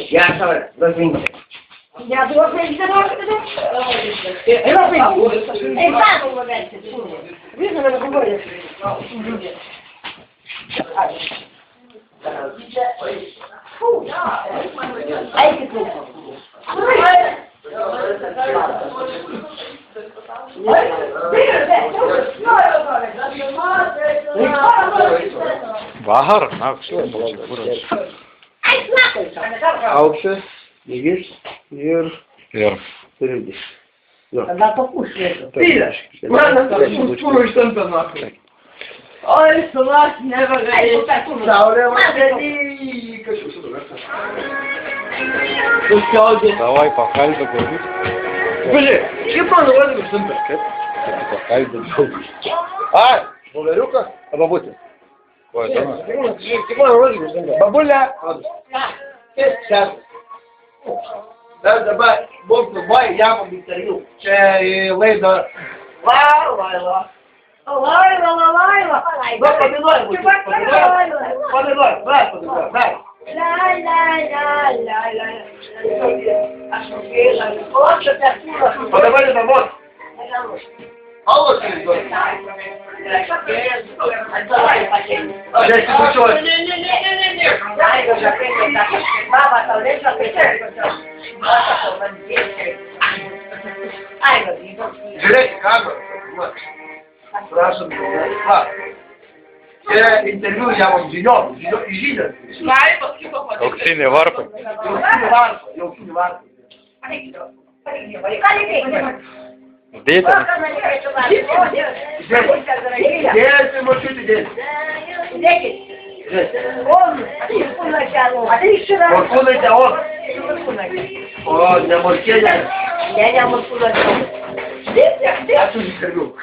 Я говорю, возьмите. Я должен их задавать. Эй, папа, угадайте. Видно, вы говорите. Фу, а эти тут? Bahar, ne yapıyorsun? Altı, yedi, Yarım. среди. Тогда покушай. Ладно, нахуй. Ой, салат, не валяй. Давай по кальду говори. Блин, Степан, возьми сумку. По кальду. А, Бабулюка, а бабуся? Ой, да. Степан, возьми сумку. Бабуля. Сейчас. Давай, Бог, давай, я вам повторю. Лейда. Лайла. Лайла. Да, поднимай, поднимай, брат, поднимай, брат. Подавай на вот. Алло, через год. Жрете камеру. Спрашиваю, интервью я вам ждем, ждем. Оксіне варпи. Де там? Если можете здесь. Он, а ты еще раз. Вот куда он? О, для мужчины. Я не могу. А что интервью?